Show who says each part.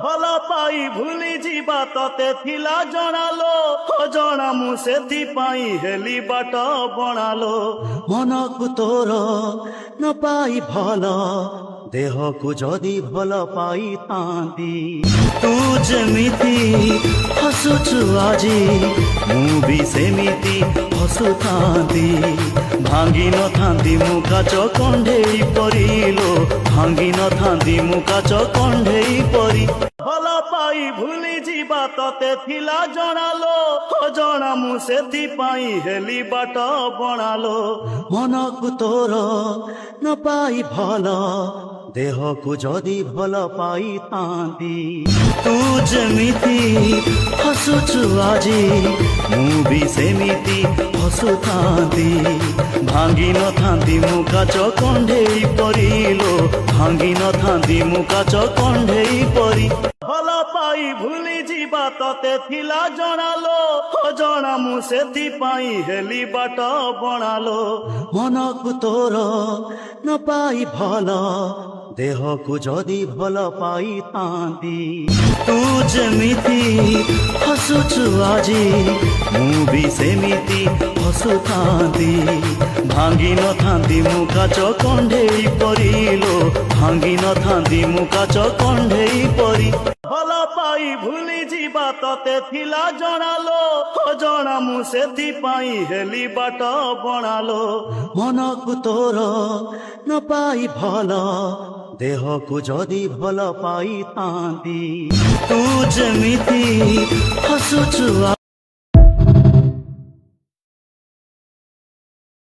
Speaker 1: ଭଲ ପାଇ ଭୁଲି ଯିବା ତତେ ଥିଲା ଜଣାଲୋ ଅଜଣା ମୁଁ ସେଥିପାଇଁ ହେଲି ବାଟ ବଣାଲୋ ମନକୁ ତୋର ନ ପାଇ ଭଲ ଦେହକୁ ଯଦି ଭଲ ପାଇଥାନ୍ତି ତୁ ଯେମିତି ହସୁଛୁ ଆଜି ମୁଁ ବି ସେମିତି ହସୁଥାନ୍ତି ଭାଙ୍ଗି ନଥାନ୍ତି ମୁଁ କାଚ କଣ୍ଢେଇ ପରିଲୋ ଭାଙ୍ଗି ନଥାନ୍ତି ମୁଁ କାଚ କଣ୍ଢେଇ ପରି ଭଲ ପାଇ ଭୁଲି ଯିବା ତତେ ଥିଲା ଜଣାଲୋ ଅଜଣା ମୁଁ ସେଥିପାଇଁ ହେଲି ବାଟ ବଣାଲୋ ମନକୁ ତୋର ନ ପାଇ ଭଲ ଦେହକୁ ଯଦି ଭଲ ପାଇଥାନ୍ତି ତୁ ଯେମିତି ହସୁଛୁ ଆଜି ମୁଁ ବି ସେମିତି ହସୁଥାନ୍ତି ଭାଙ୍ଗି ନଥାନ୍ତି ମୁଁ କାଚ କଣ୍ଢେଇ ପରିଲୋ ଭାଙ୍ଗି ନଥାନ୍ତି ମୁଁ କାଚ କଣ୍ଢେଇ ପରି ଭଲ ପାଇ ଭୁଲି ଯିବା ତତେ ଥିଲା ଜଣାଲୋ ଅଜଣା ମୁଁ ସେଥିପାଇଁ ହେଲି ବାଟ ବଣାଲୋ ମନକୁ ତୋର ନ ପାଇ ଭଲ ଦେହକୁ ଯଦି ଭଲ ପାଇଥାନ୍ତି ତୁ ଯେମିତି ହସୁଛୁ ଆଜି ମୁଁ ବି ସେମିତି ହସୁଥାନ୍ତି ଭାଙ୍ଗି ନଥାନ୍ତି ମୁଁ କାଚ କଣ୍ଢେଇ ପରିଲୋ ଭାଙ୍ଗି ନଥାନ୍ତି ମୁଁ କାଚ କଣ୍ଢେଇ ପରି ଭଲ ପାଇ ଭୁଲି ଯିବା ତତେ ଥିଲା ଜଣାଲୋ ଅଜଣା ମୁଁ ସେଥିପାଇଁ ହେଲି ବାଟ ବଣାଲୋ ମନକୁ ତୋର ନ ପାଇ ଭଲ ଦେହକୁ ଯଦି ଭଲ ପାଇଥାନ୍ତି ତୁ ଯେମିତି ହସୁଛୁ